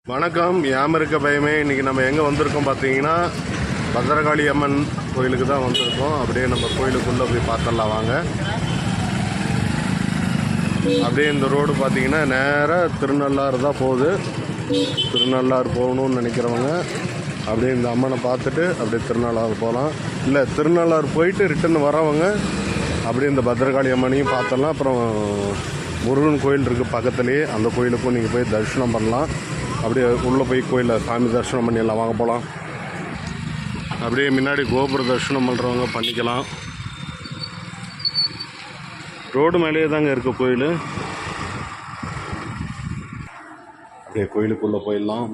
வணக்கம். யாம் இருக்க பயமே. இன்றைக்கி நம்ம எங்கே வந்திருக்கோம் பார்த்தீங்கன்னா, பத்ரகாளி அம்மன் கோயிலுக்கு தான் வந்திருக்கோம். அப்படியே நம்ம கோயிலுக்குள்ளே போய் பார்த்துடலாம் வாங்க. அப்படியே இந்த ரோடு பார்த்தீங்கன்னா நேராக திருநள்ளாறு தான் போகுது. திருநள்ளாறு போகணும்னு நினைக்கிறவங்க அப்படியே இந்த அம்மனை பார்த்துட்டு அப்படியே திருநள்ளாறு போகலாம். இல்லை, திருநள்ளாறு போயிட்டு ரிட்டன் வரவங்க அப்படியே இந்த பத்ரகாளி அம்மனையும் பார்த்துடலாம். அப்புறம் முருகன் கோயில் இருக்குது பக்கத்துலேயே, அந்த கோயிலுக்கும் நீங்கள் போய் தரிசனம் பண்ணலாம். அப்படியே உள்ளே போய் கோயிலில் சாமி தரிசனம் பண்ணிடலாம். வாங்க போகலாம். அப்படியே முன்னாடி கோபுர தரிசனம் பண்ணுறவங்க பண்ணிக்கலாம். ரோடு மேலேயே தாங்க இருக்குது கோயில். அப்படியே கோயிலுக்குள்ளே போயிடலாம்.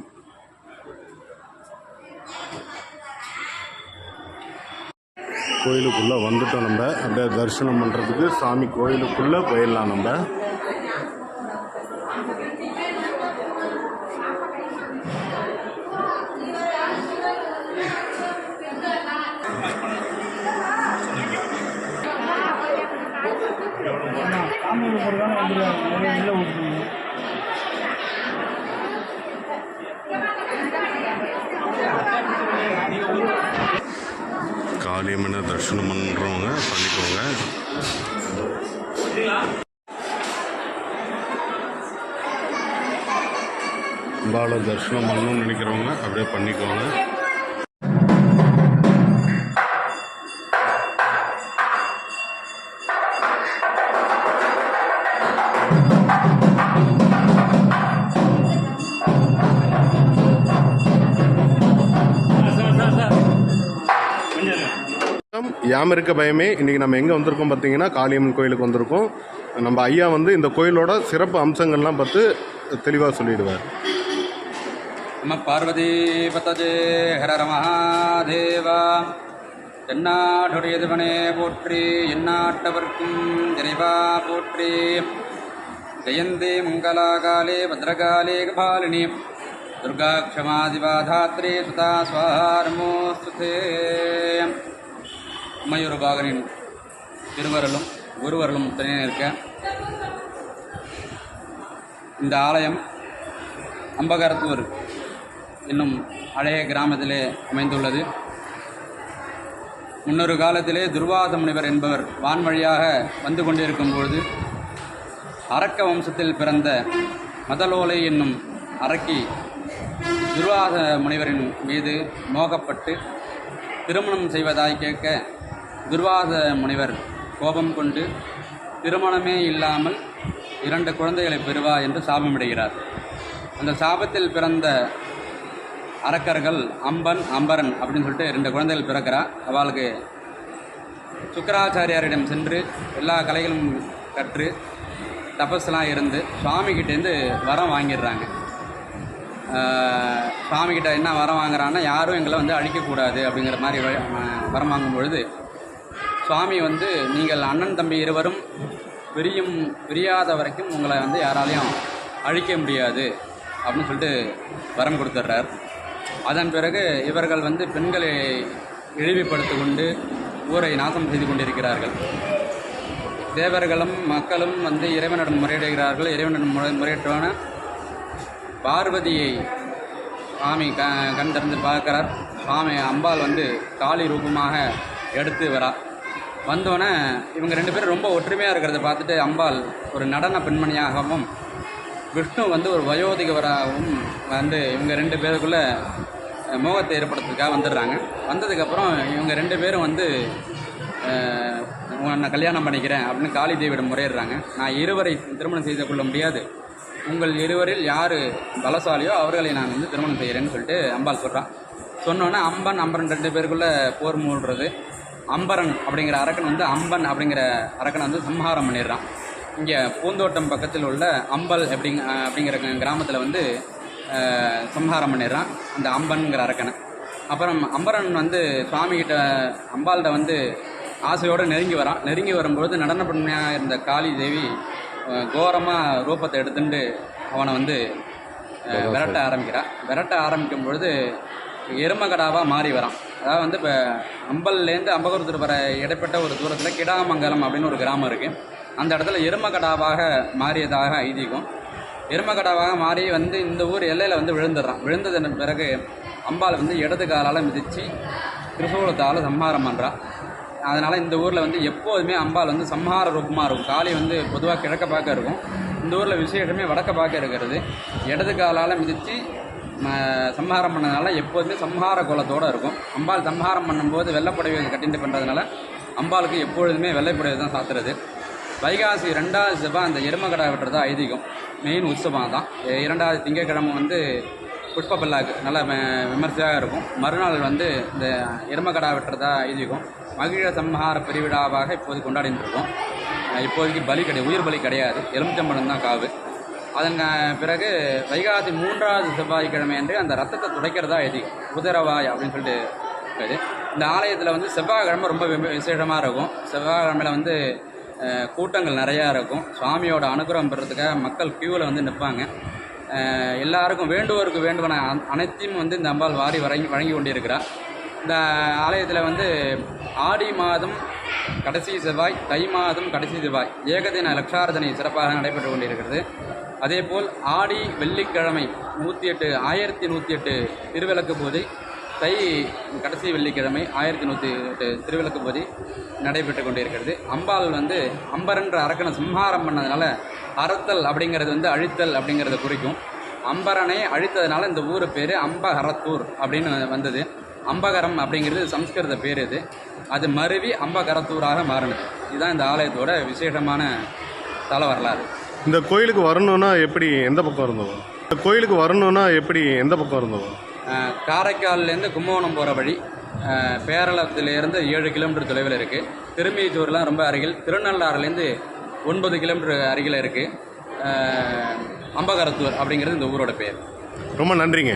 கோயிலுக்குள்ளே வந்துட்டோம். நம்ம அப்படியே தரிசனம் பண்ணுறதுக்கு சாமி கோயிலுக்குள்ளே போயிடலாம். நம்ம காளியம்மனை தரிசனம் பண்ணுறவங்க பண்ணிக்கோங்க. அம்பாளை தரிசனம் பண்ணணும்னு நினைக்கிறவங்க அப்படியே பண்ணிக்கோங்க. யாம் இருக்க பயமே. இன்றைக்கி நம்ம எங்கே வந்திருக்கோம் பார்த்தீங்கன்னா, காளியம்மன் கோயிலுக்கு வந்திருக்கோம். நம்ம ஐயா வந்து இந்த கோயிலோட சிறப்பு அம்சங்கள்லாம் பார்த்து தெளிவாக சொல்லிடுவார். நம பார்வதி பதஜே ஹர மகாதேவா. தென்னாடுடையதுவனே போற்றி, எந்நாட்டவர்க்கும் இறைவா போற்றி. ஜெயந்தே மங்களாகாலே பத்ரகாலே கபாலினி துர்கா க்ஷமாதிபாதாத்ரே சுதா ஸ்வாரமோஸ்துதே. உமையொருபாகனின் திருவருளும் குருவருளும் துணையாக இருக்க இந்த ஆலயம் அம்பகரத்தூர் என்னும் பழைய கிராமத்திலே அமைந்துள்ளது. முன்னொரு காலத்திலே துர்வாத முனிவர் என்பவர் வான்வழியாக வந்து கொண்டிருக்கும் பொழுது அரக்க வம்சத்தில் பிறந்த மதலோலை என்னும் அரக்கி துர்வாத முனிவரின் மீது மோகப்பட்டு திருமணம் செய்வதாய் கேட்க, துர்வாத முனிவர் கோபம் கொண்டு திருமணமே இல்லாமல் 2 குழந்தைகளை பெறுவா என்று சாபமிடுகிறார். அந்த சாபத்தில் பிறந்த அரக்கர்கள் அம்பன் அம்பரன் அப்படின்னு சொல்லிட்டு 2 குழந்தைகள் பிறக்கிறார். அவளுக்கு சுக்கராச்சாரியாரிடம் சென்று எல்லா கலைகளும் கற்று தபஸ்லாம் இருந்து சுவாமிகிட்டேருந்து வரம் வாங்கிடுறாங்க. சுவாமிகிட்ட என்ன வரம் வாங்குறான்னா, யாரும் எங்களை வந்து அழிக்கக்கூடாது அப்படிங்கிற மாதிரி வரம் வாங்கும் பொழுது சுவாமி வந்து, நீங்கள் அண்ணன் தம்பி இருவரும் பிரியாத வரைக்கும் உங்களை வந்து யாராலையும் அழிக்க முடியாது அப்படின்னு சொல்லிட்டு வரம் கொடுத்துட்றார். அதன் பிறகு இவர்கள் வந்து பெண்களை இழிவுபடுத்தி கொண்டு ஊரை நாசம் செய்து கொண்டிருக்கிறார்கள். தேவர்களும் மக்களும் வந்து இறைவனிடம் முறையிடுகிறார்கள். இறைவனிடம் முறையிட்டவன பார்வதியை சுவாமி கண் திறந்து பார்க்கிறார். சுவாமி அம்பாள் வந்து காளி ரூபமாக எடுத்து வரா. வந்தோடனே இவங்க 2 பேரும் ரொம்ப ஒற்றுமையாக இருக்கிறத பார்த்துட்டு அம்பாள் ஒரு நடன பெண்மணியாகவும் விஷ்ணு வந்து ஒரு வயோதிகவராகவும் வந்து இவங்க 2 பேருக்குள்ளே மோகத்தை ஏற்படுத்துறதுக்காக வந்துடுறாங்க. வந்ததுக்கப்புறம் இவங்க 2 பேரும் வந்து நான் கல்யாணம் பண்ணிக்கிறேன் அப்படின்னு காளி தேவியிடம் முறையிடுறாங்க. நான் இருவரை திருமணம் செய்து கொள்ள முடியாது, உங்கள் இருவரில் யார் பலசாலியோ அவர்களை நான் வந்து திருமணம் செய்கிறேன்னு சொல்லிட்டு அம்பாள் சொல்கிறான். சொன்னோன்னே அம்பன் அம்பரன் 2 பேருக்குள்ளே போர் மூழ்கிறது. அம்பரன் அப்படிங்கிற அரக்கன் வந்து அம்பன் அப்படிங்கிற அரக்கனை வந்து சம்ஹாரம் பண்ணிடுறான். இங்கே பூந்தோட்டம் பக்கத்தில் உள்ள அம்பல் அப்படிங்கிற கிராமத்தில் வந்து சம்ஹாரம் பண்ணிடுறான் அந்த அம்பன்கிற அரக்கனை. அப்புறம் அம்பரன் வந்து சுவாமிகிட்ட அம்பாள்கிட்ட வந்து ஆசையோடு நெருங்கி வரும்பொழுது நடன பெண்மையாக இருந்த காளி தேவி கோரமாக ரூபத்தை எடுத்துட்டு அவனை வந்து விரட்ட ஆரம்பிக்கும் பொழுது எருமகடாவாக மாறி வரான். அதாவது வந்து இப்போ அம்பல்லேருந்து அம்பகரத்தூர் வர இடைப்பட்ட ஒரு தூரத்தில் கிடாமங்கலம் அப்படின்னு ஒரு கிராமம் இருக்குது. அந்த இடத்துல எருமகடாவாக மாறியதாக ஐதீகம். எருமக்கடாவாக மாறி வந்து இந்த ஊர் எல்லையில் வந்து விழுந்துடுறான். விழுந்ததன் பிறகு அம்பாள் வந்து இடது காலால் மிதித்து திரிசூலத்தால் சம்ஹாரம் பண்ணுறான். அதனால் இந்த ஊரில் வந்து எப்போதுமே அம்பாள் வந்து சம்ஹார ரூபமாக இருக்கும். காளி வந்து பொதுவாக கிழக்க பார்க்க இருக்கும். இந்த ஊரில் விசேஷமே வடக்க பார்க்க இருக்கிறது. இடது காலால் மிதித்து சம்ஹாரம் பண்ணதுனால எப்போதுமே சம்ஹார கோலத்தோடு இருக்கும். அம்பாள் சம்ஹாரம் பண்ணும்போது வெள்ளைப்புடவை கட்டிட்டு பண்ணுறதுனால அம்பாளுக்கு எப்பொழுதுமே வெள்ளைப்புடவை தான் சாத்துறது. வைகாசி 2வது செவ்வாய் அந்த எருமக்கடா வெட்டுறதா ஐதீகம். மெயின் உற்சவம் தான். 2வது திங்கட்கிழமை வந்து புஷ்ப பல்லாக்கு நல்லா விமர்சையாக இருக்கும். மறுநாள் வந்து இந்த எருமக்கடா வெட்டுறதா ஐதீகம். மகிழ சம்ஹார பெருவிழாவாக இப்போது கொண்டாடிட்டு இருக்கோம். இப்போதைக்கு பலி கிடையாது, உயிர் பலி கிடையாது, எலுமிச்சம்பழம் தான் காவு. அதன் பிறகு வைகாசி 3வது செவ்வாய்க்கிழமை அன்று அந்த ரத்தத்தை துடைக்கிறதா ஐதீகம். உதரவாய் அப்படின்னு சொல்லிட்டு இருக்குது. இந்த ஆலயத்தில் வந்து செவ்வாய்க்கிழமை ரொம்ப விசேஷமாக இருக்கும். செவ்வாய்க்கிழமையில் வந்து கூட்டங்கள் நிறையா இருக்கும். சுவாமியோட அனுகிரகம் பெறதுக்காக மக்கள் க்யூவில் வந்து நிற்பாங்க. எல்லாருக்கும் வேண்டுவோருக்கு வேண்டுவன அனைத்தையும் வந்து இந்த அம்பாள் வாரி வழங்கி கொண்டிருக்கிறார். இந்த ஆலயத்தில் வந்து ஆடி மாதம் கடைசி செவ்வாய், தை மாதம் கடைசி செவ்வாய் ஏகதின லட்சார்த்தனை சிறப்பாக நடைபெற்று கொண்டிருக்கிறது. அதேபோல் ஆடி வெள்ளிக்கிழமை 1108 திருவிளக்கு பூஜை, தை கடைசி வெள்ளிக்கிழமை 1108 திருவிளக்கு பூஜை நடைபெற்று கொண்டிருக்கிறது. அம்பாள் வந்து அம்பரன்ற அரக்கனை சம்ஹாரம் பண்ணதுனால அறத்தல் அப்படிங்கிறது வந்து அழித்தல் அப்படிங்கிறத குறிக்கும். அம்பரனை அழித்ததுனால இந்த ஊர் பேர் அம்பகரத்தூர் அப்படின்னு வந்தது. அம்பகரம் அப்படிங்கிறது சம்ஸ்கிருத பேர். அது மருவி அம்பகரத்தூராக மாறினது. இதுதான் இந்த ஆலயத்தோட விசேஷமான தல வரலாறு. இந்த கோயிலுக்கு வரணும்னா எப்படி எந்த பக்கம் இருந்தோம்? இந்த கோயிலுக்கு வரணும்னா எப்படி எந்த பக்கம் இருந்தோம்? காரைக்கால்லேருந்து கும்பகோணம் போகிற வழி. பேரளத்திலேருந்து 7 கிலோமீட்டர் தொலைவில் இருக்குது. திரும்பிச்சூர்லாம் ரொம்ப அருகில். திருநள்ளாறுலேருந்து 9 கிலோமீட்டர் அருகில் இருக்குது. அம்பகரத்தூர் அப்படிங்கிறது இந்த ஊரோட பேர். ரொம்ப நன்றிங்க.